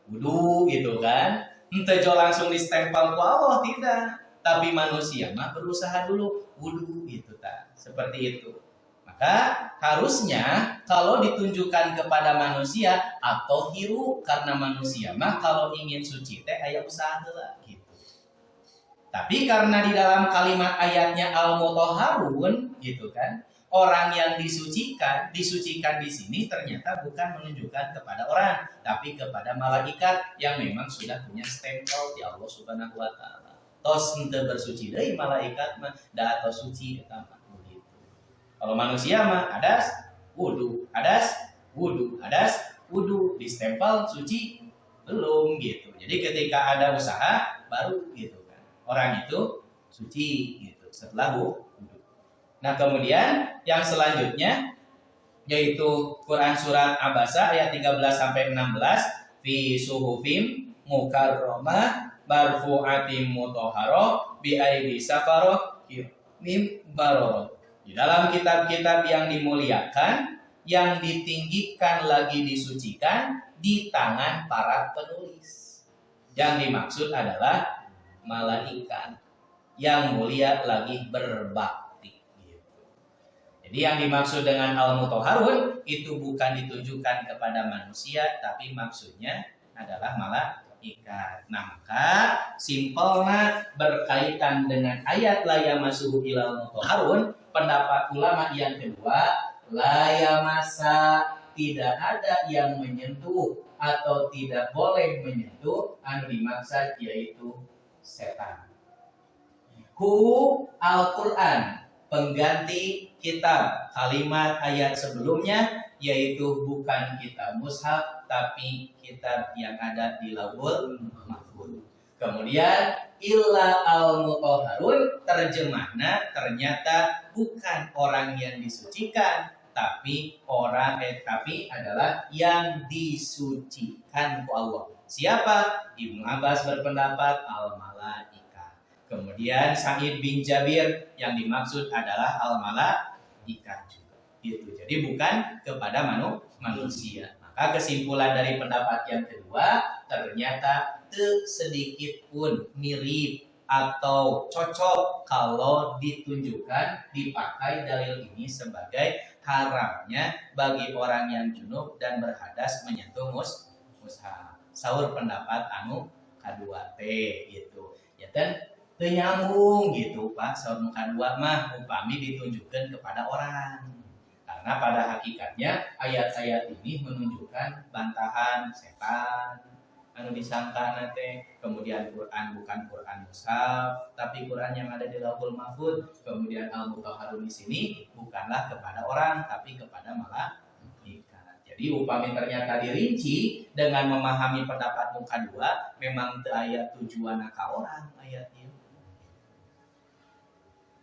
Wudu gitu kan. Ente jo langsung distempel ku Allah, tidak. Tapi manusia mah berusaha dulu, wudu gitu ta. Seperti itu. Maka harusnya kalau ditunjukkan kepada manusia atau hiru, karena manusia mah kalau ingin suci teh aya usaha heula gitu. Tapi karena di dalam kalimat ayatnya al-mutahharun gitu kan, orang yang disucikan di sini ternyata bukan menunjukkan kepada orang, tapi kepada malaikat yang memang sudah punya stempel di Allah Subhanahu wa taala. Tos henteu bersuci deui malaikat mah da tos suci eta mah begitu. Kalau manusia mah hadas wudu, hadas wudu, hadas wudu, di stempel suci belum gitu. Jadi ketika ada usaha baru gitu. Orang itu suci gitu setelah wudu. Nah, kemudian yang selanjutnya yaitu Quran surat Abasa ayat 13 sampai 16 fi suhufim mukarramah marfu'atin mutahharah bi aidi safarah kirim bararah. Di dalam kitab-kitab yang dimuliakan, yang ditinggikan lagi disucikan di tangan para penulis. Yang dimaksud adalah malaikat yang mulia lagi berbakti gitu. Jadi yang dimaksud dengan al-mutahharun itu bukan ditujukan kepada manusia, tapi maksudnya adalah malaikat. Nah, maka simpelnya berkaitan dengan ayat la yamassuhu ilal mutahharun, pendapat ulama yang kedua, la yamassa, tidak ada yang menyentuh atau tidak boleh menyentuh anu dimaksud yaitu setan. Hu Al-Quran, pengganti kitab kalimat ayat sebelumnya, yaitu bukan kitab mushaf tapi kitab yang ada di Lauhul Mahfuz. Kemudian illa al-mutahharun, terjemahnya ternyata bukan orang yang disucikan tapi adalah yang disucikan ku Allah. Siapa? Ibnu Abbas berpendapat al-malaika. Kemudian Sa'id bin Jabir yang dimaksud adalah al-malaika juga. Gitu. Jadi bukan kepada manusia. Maka kesimpulan dari pendapat yang kedua, ternyata sedikit pun mirip atau cocok kalau ditunjukkan, dipakai dalil ini sebagai haramnya bagi orang yang junub dan berhadas menyentuh mushaf. Saur pendapat anu kadua teh gitu. Ya dan teu nyambung gitu Pak. Saur nu kadua mah upami ditunjukkan kepada orang. Karena pada hakikatnya ayat-ayat ini menunjukkan bantahan setan anu disangka teh. Kemudian Quran bukan Quran mushaf, tapi Quran yang ada di Lauhul Mahfuz. Kemudian al-mutahharun di sini bukanlah kepada orang tapi kepada malaikat. Jadi upami ternyata dirinci dengan memahami pendapat muka dua, memang ayat tujuan ke orang ayatnya.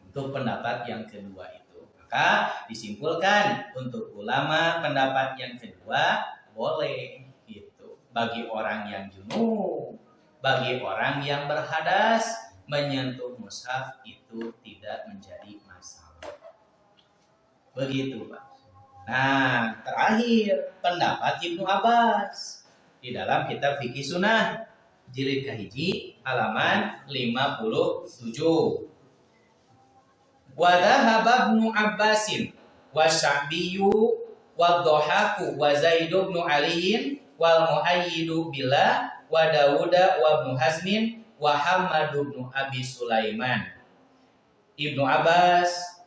Untuk pendapat yang kedua itu, maka disimpulkan untuk ulama pendapat yang kedua boleh itu bagi orang yang junub, bagi orang yang berhadas menyentuh mushaf itu tidak menjadi masalah. Begitu Pak. Nah, terakhir pendapat Ibnu Abbas di dalam kitab Fikih Sunnah jilid kahiji halaman 57. Wa dhahaba Ibnu Abbasin wa Sya'biyyu wa Dhahaku wa Zaid bin Ali wal Muayyidu billah wa Dawud wa Ibnu Hazmin wa Hammad bin Abi Sulaiman. Ibnu Abbas,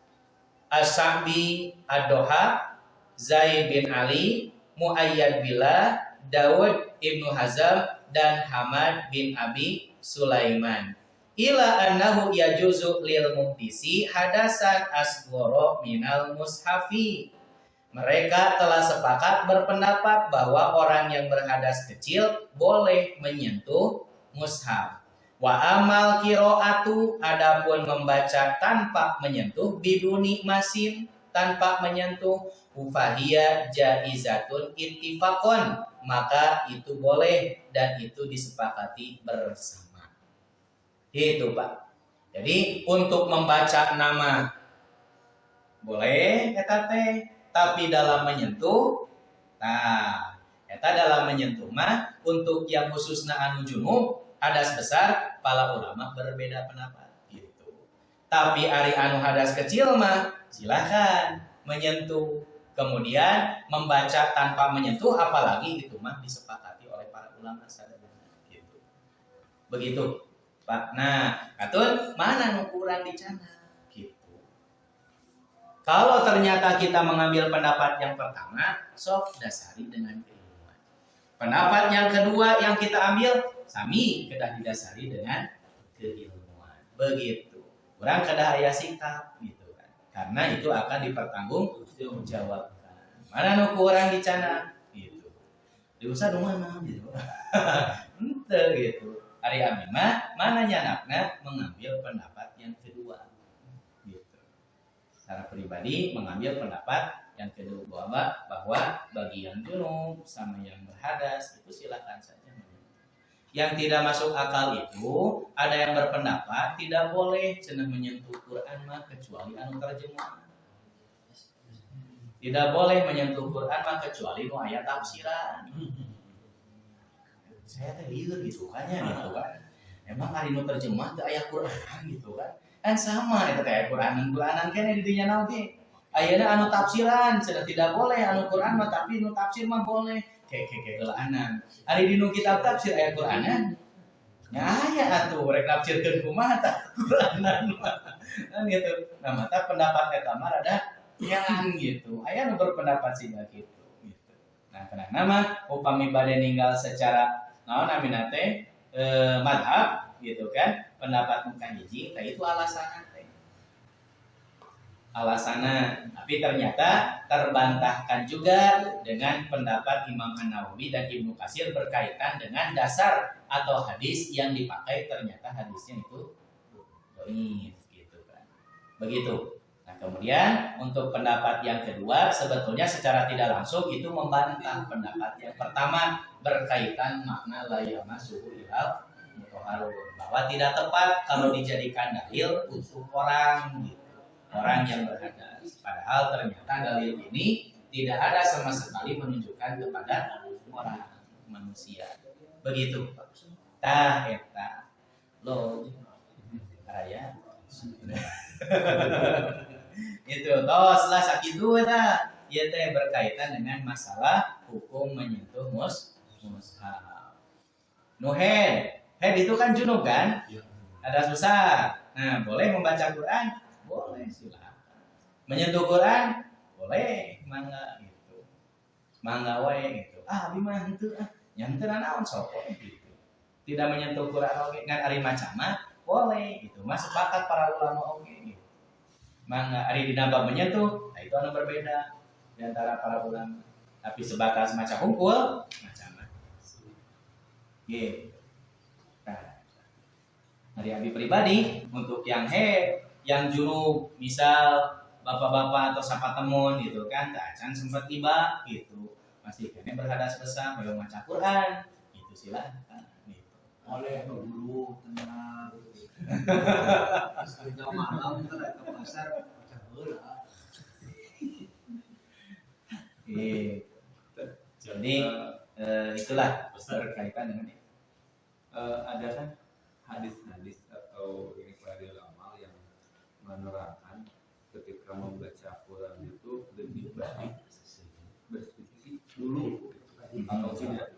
As-Sya'bi, Ad-Dhahak, Zaid bin Ali, Muayyad billah, Dawud ibnu Hazam, dan Hamad bin Abi Sulaiman. Ila annahu yajuzu lil muhtisi hadasan asghara minal mushafi. Mereka telah sepakat berpendapat bahwa orang yang berhadas kecil boleh menyentuh mushaf. Wa amal qiraatu, adapun membaca tanpa menyentuh, biduni masin, tanpa menyentuh, ufahiyya jaizatun ittifaqon, maka itu boleh dan itu disepakati bersama. Itu Pak. Jadi untuk membaca nama boleh eta teh, tapi dalam menyentuh, nah eta dalam menyentuh mah untuk yang khususna anu junub hadas besar, para ulama berbeda pendapat gitu. Tapi ari anu hadas kecil mah silakan menyentuh. Kemudian membaca tanpa menyentuh, apalagi itu mah disepakati oleh para ulama sadayana gitu. Begitu Pak. Nah, katun mana nu kurang dicana gitu. Kalau ternyata kita mengambil pendapat yang pertama, sok dasari dengan keilmuan. Pendapat yang kedua yang kita ambil, sami kedah didasari dengan keilmuan. Begitu. Kurang kedah aya sikap gitu kan. Karena itu akan dipertanggungjawabkan. Mana nu kurang dicana gitu. Diusah nu mana gitu. Ente gitu. Ari abdi mah mana nyanakna mengambil pendapat yang kedua. Gitu. Secara pribadi mengambil pendapat yang kedua bahwa bagi yang junub sama yang berhadas itu silakan saja. Yang tidak masuk akal itu ada yang berpendapat tidak boleh cenah menyentuh Quran mah kecuali anu terjemah. Tidak boleh menyentuh Quran mah kecuali nu aya tafsiran. Saya teh lieur gitu kan. Emang ari nu terjemah teh aya Quran gitu kan. Kan sama eta teh Quranan kene di dinya naon ge. Ayeuna anu tafsiran cenah tidak boleh anu Quran mah tapi nu tafsir mah boleh. Kayak gelaanan. Ari di nu kitab tafsir aya Quranan. Nya aya atuh rek tafsirkeun kumaha tah Quranan mah. Kan gitu. Nah, mata pendapat eta mah rada nyalan gitu. Aya nu berpendapat sih gitu. Nah, kenapa mah upami bade ninggal secara naon namina teh madhab gitu kan, pendapat muka hiji teh itu alasanna teh. Alasanna, tapi ternyata terbantahkan juga dengan pendapat Imam An-Nawawi dan Ibnu Katsir berkaitan dengan dasar atau hadis yang dipakai, ternyata hadisnya itu dhaif gitu kan. Begitu. Nah, kemudian untuk pendapat yang kedua sebetulnya secara tidak langsung itu membantah pendapat yang pertama berkaitan makna la yamassuhu ilal mutahharun, bahwa tidak tepat kalau dijadikan dalil untuk orang gitu, orang yang berhadas. Padahal ternyata dalil ini tidak ada sama sekali menunjukkan kepada orang manusia. Begitu. Tah eta lo aya itu tos lah sakitu eta ieu teh berkaitan dengan masalah hukum menyentuh mushaf. Nu head itu kan junub kan? Ada susah. Nah, boleh membaca Quran? Boleh, silakan. Menyentuh Quran? Boleh, mangga gitu. Mangga wae gitu. Abi mah henteu nyanteuna naon sok gitu. Tidak menyentuh Quran oge ngan ari macam mah boleh gitu. Mas sepakat para ulama oge gitu. Mangga ari dina bab menyentuh, nah itu anu berbeda di antara para ulama. Tapi sebatas maca hungkul macam gitu. Nah, dari abi pribadi untuk yang yang junub, misal bapak-bapak atau siapa temun gitu kan, tak acan sempat tiba gitu, masih kene berhadas besar, mau maca Quran, itu silakan. Gitu. Oleh guru tenang. Sekali malam kita ke pasar baca heula. Jadi itulah berkaitan dengan ini. Ada kan hadis-hadis atau ini para ulama yang menerangkan ketika membaca Quran itu lebih baik bersih dulu atau tidak?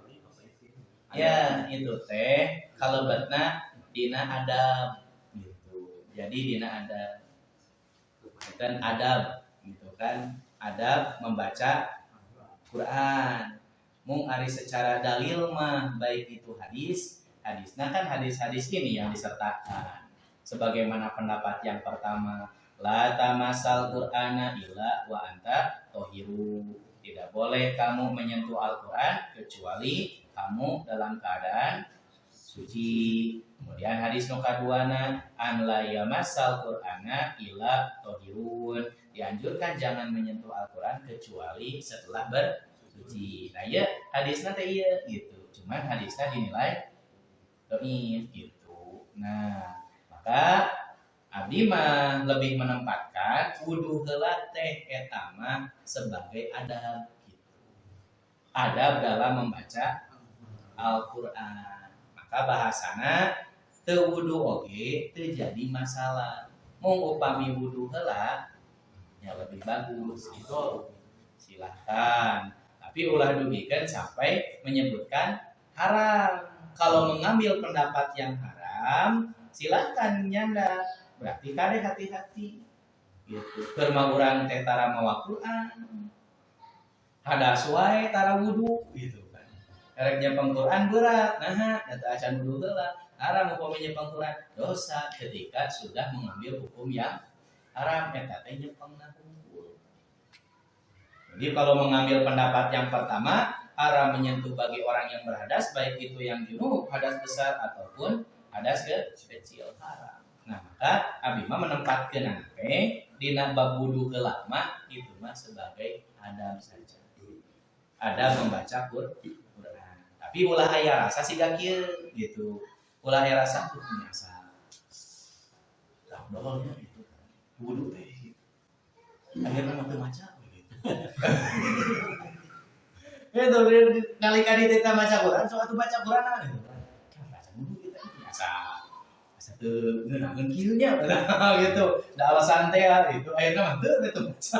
Ya itu teh kalau betna dina adab gitu. Jadi dina adab kan adab gitu kan, adab membaca Quran. Mung ari secara dalil mah baik itu hadisnya kan hadis-hadis ini yang disertakan. Sebagaimana pendapat yang pertama, la tamasal Qur'ana illa wa anta tohiru. Tidak boleh kamu menyentuh Al-Quran kecuali kamu dalam keadaan suci. Kemudian hadis nu kaduana, an la yamassal Qur'ana illa tohirun. Dianjurkan jangan menyentuh Al-Quran kecuali setelah bersuci. Nah ya hadisnya teh iya gitu. Cuman hadisnya dinilai dhaif gitu. Nah, maka abdi mah lebih menempatkan wudu heula teh eta mah sebagai adab gitu. Adab dalam membaca Al-Qur'an. Maka bahasana teu wudu oge teu jadi masalah. Mung upami wudu heula ya lebih bagus gitu. Silahkan. Tapi ulah dugikeun sampai menyebutkan haram. Kalau mengambil pendapat yang haram, silahkan nyanda, berarti kade hati-hati gitu. Keur mah urang teh tara mawa Quran, hadas wae tara wudu gitu kan. Karek nyepeng Quran berat, nah eta acan wudu heula. Haram upami nyepeng Quran dosa ketika sudah mengambil hukum yang haram, eta teh nyepengna hungkul. Jadi kalau mengambil pendapat yang pertama, haram menyentuh bagi orang yang berhadas, baik itu yang junub, hadas besar ataupun hadas kecil haram. Nah, maka abi mah menempatkeun ante dina bab wudu heula mah itu mah sebagai adab saja. Adab membaca Quran. Tapi ulah aya rasa siga kieu gitu. Ulah aya rasa biasa. Doholnya itu wudu teh gitu. Akhirnya mah teu maca gitu. Itu nalika ditita maca Quran, sok atuh baca Quran gitu. Kan baca wudu kita biasa. Biasa teu ngeunaheun kieu nya gitu. Da alasan teh gitu. Akhirnya mah teu baca.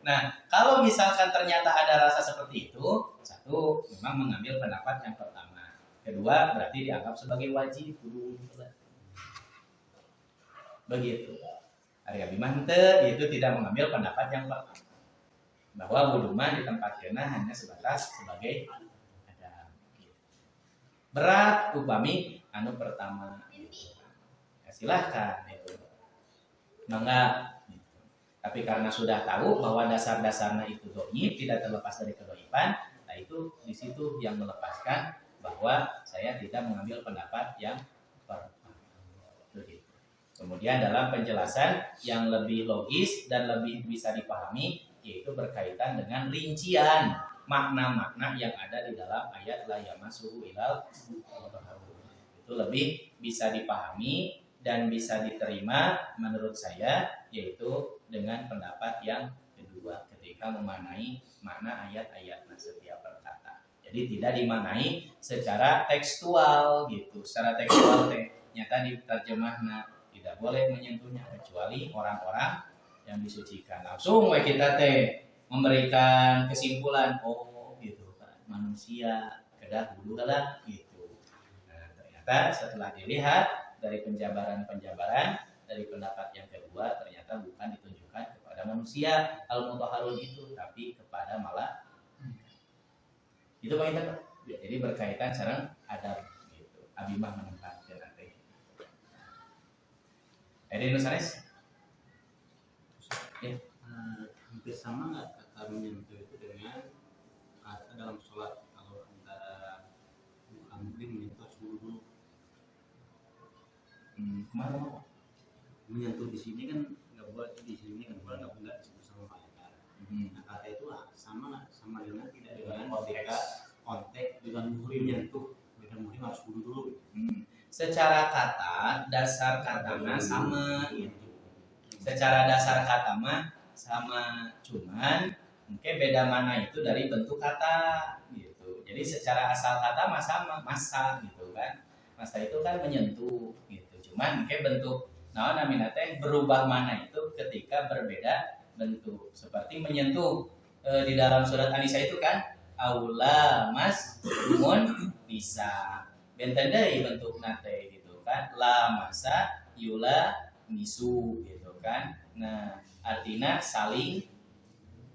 Nah, kalau misalkan ternyata ada rasa seperti itu, satu, memang mengambil pendapat yang pertama. Kedua, berarti dianggap sebagai wajib kudu begitu. Ari abi mah itu tidak mengambil pendapat yang pertama. Bahwa wudu mah ditempatkeun hanya sebatas sebagai adab. Berat upami anu pertama. Ya, silahkan itu. Mangga. Tapi karena sudah tahu bahwa dasar-dasarnya itu dhaif, tidak terlepas dari kedhaifan, nah itu di situ yang melepaskan bahwa saya tidak mengambil pendapat yang pertama. Kemudian dalam penjelasan yang lebih logis dan lebih bisa dipahami, yaitu berkaitan dengan rincian makna-makna yang ada di dalam ayat la yamassuhu ilal mutahharun. Itu lebih bisa dipahami dan bisa diterima menurut saya, yaitu dengan pendapat yang kedua ketika memaknai makna ayat-ayat setiap perkata. Jadi tidak dimaknai secara tekstual gitu. Secara tekstual nyata diterjemahna tidak boleh menyentuhnya kecuali orang-orang yang disucikan. Langsung kita memberikan kesimpulan, oh gitu kan, manusia kedah wudu lah gitu. Nah, ternyata setelah dilihat dari penjabaran-penjabaran dari pendapat yang kedua, ternyata bukan ditunjukkan kepada manusia al-mutahharun itu, tapi kepada malah itu Pak Intan. Jadi berkaitan sareng adab gitu. Abi mah menempatkeun teh. Edi nusanes? Ya. Hampir sama nggak kata menyentuh itu dengan dalam sholat, kalau antara muslim menyentuh subuh dulu. Kemana mau? Menyentuh di sini kan nggak boleh, di sini kan boleh, nggak disebut sama malaikat. Nah kata itu sama dengan tidak dengan konteks dengan muhrim menyentuh, dengan muhrim harus wudu dulu. Secara kata dasar katanya sama gitu. Secara dasar kata mah sama, cuman mungkin beda mana itu dari bentuk kata gitu. Jadi secara asal kata mah sama, masa gitu kan. Masa itu kan menyentuh gitu. Cuman mungkin bentuk namina teh berubah mana itu ketika berbeda bentuk. Seperti menyentuh di dalam surat An-Nisa itu kan aula mas mun bisa. Benten deui bentuk nate gitu kan. La masa yula misu gitu kan. Nah, artinya saling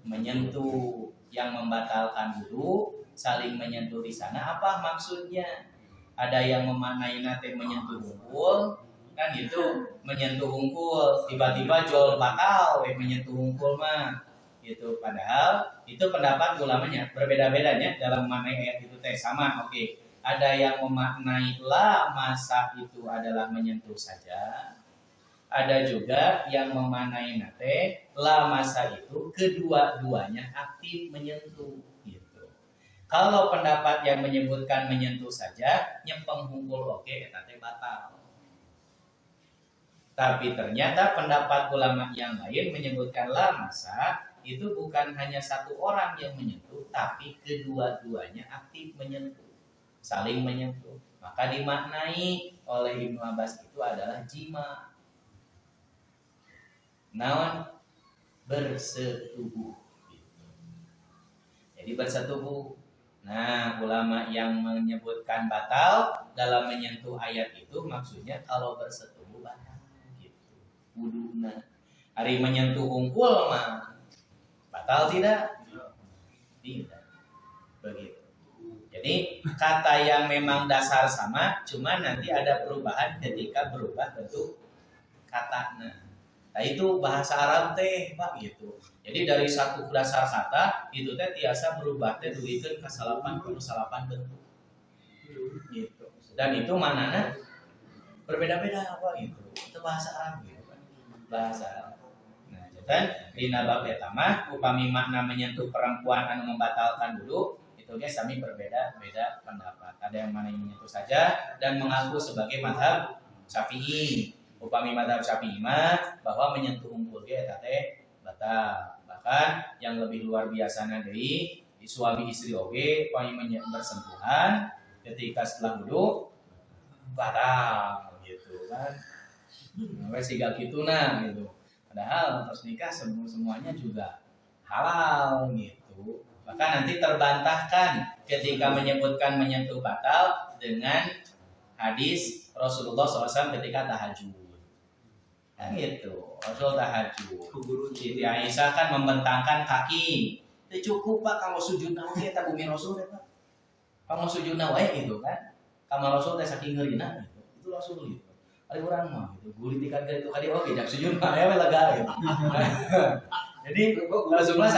menyentuh, yang membatalkan wudu saling menyentuh di sana apa maksudnya? Ada yang memaknai nate menyentuh hungkul kan gitu, menyentuh hungkul tiba-tiba jual batal menyentuh hungkul mah gitu, padahal itu pendapat ulamanya berbeda-bedanya dalam memaknai ayat itu teh sama. Oke. Ada yang memaknai la masa itu adalah menyentuh saja. Ada juga yang memaknai nate la masa itu kedua-duanya aktif menyentuh gitu. Kalau pendapat yang menyebutkan menyentuh saja nyempeng hungkul oke eta teh batal. Tapi ternyata pendapat ulama yang lain menyebutkan la masa itu bukan hanya satu orang yang menyentuh, tapi kedua-duanya aktif menyentuh, saling menyentuh. Maka dimaknai oleh Ibnu Abbas itu adalah jima. Naon bersetubuh gitu. Jadi bersetubuh Nah, ulama yang menyebutkan batal dalam menyentuh ayat itu maksudnya kalau bersetubuh batal gitu. Wuduna. Hari menyentuh hungkul mah batal tidak? Tidak. Begitu. Jadi kata yang memang dasar sama, cuma nanti ada perubahan ketika berubah bentuk katanya. Nah itu bahasa Arab teh Pak gitu. Jadi dari satu dasar kata itu teh tiasa berubah teh duikeun ka salapan bentuk. Gitu. Dan itu manana berbeda-beda Pak gitu. Itu bahasa Arab gitu Pak. Bahasa Arab. Nah, jadi dina bab eta mah upami makna menyentuh perempuan anu membatalkan wudu itu guys kami berbeda-beda pendapat. Ada yang mana yang menyentuh saja dan mengaku sebagai mazhab Syafi'i. Upami mazhab Syafi'i mah bahwa menyentuh hungkul ge eta teh batal. Bahkan yang lebih luar biasana deui di suami istri oge upami bersentuhan ketika setelah wudu batal gitu kan. Nah, siga kituna gitu. Padahal terus nikah semuanya juga halal gitu. Maka nanti terbantahkan ketika menyebutkan menyentuh batal dengan hadis Rasulullah SAW ketika tahajud. Kan gitu, Rasul tahajud. Siti Aisyah kan membentangkan kaki. Itu cukup Pak kalau sujud nawe eta bumi Rasul ya Pak. Kamu sujud nawe gitu kan. Kamar Rasul teh saking ngeurina gitu. Itu Rasul gitu. Ari urang mah gitu. Gulit dikad itu kali oge jak sujud mah aya lega gitu. Jadi Rasulullah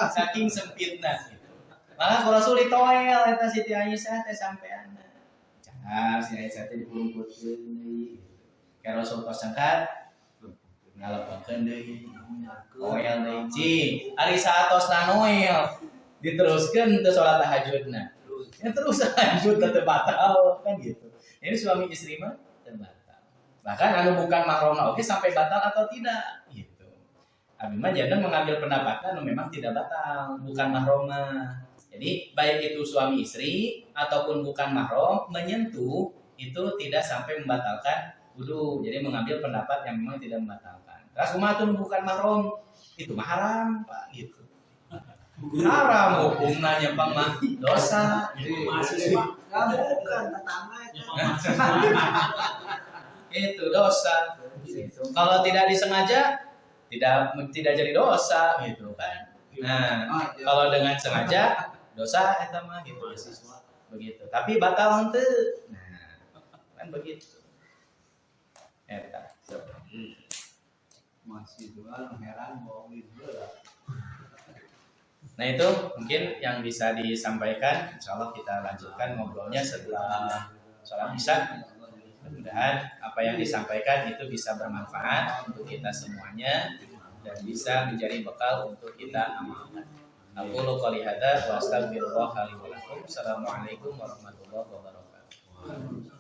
saking sempitna gitu. Malah ku Rasul ditoel eta Siti Aisyah teh sampean. Jangan si Aisyah teh dipulungkutkeun deui. Ka Rasul tos sangkat ngalepunkeun deui. Noel deui cing. Ari saatosna Noel diteruskeun teu salat tahajudna. Ya terus lanjut tetep batal kan gitu. Ini suami istri mah batal. Bahkan anu bukan mahramna oke sampai batal atau tidak gitu. Abi mah jangan mengambil pendapatnya anu memang tidak batal, bukan mahramna. Jadi baik itu suami istri ataupun bukan mahram menyentuh itu tidak sampai membatalkan wudu. Jadi mengambil pendapat yang memang tidak membatalkan. Terus kumaha tuh bukan mahram itu mah haram Pak gitu. Haram hukumna nyempang mah dosa. Mahasiswa bukan tetangga Itu dosa. Gitu. Kalau tidak disengaja tidak jadi dosa gitu kan. Nah, kalau dengan sengaja dosa eta mah gitu. Begitu. Tapi batal henteu. Nah, kan begitu. Eta. mahasiswa heran mau libur. Nah itu mungkin yang bisa disampaikan. Insya Allah kita lanjutkan ngobrolnya setelah sholat isya. Mudah-mudahan apa yang disampaikan itu bisa bermanfaat untuk kita semuanya dan bisa menjadi bekal untuk kita amalkan. Aqulu qouli hadza wa astaghfirullah li wa lakum. Assalamualaikum warahmatullahi wabarakatuh.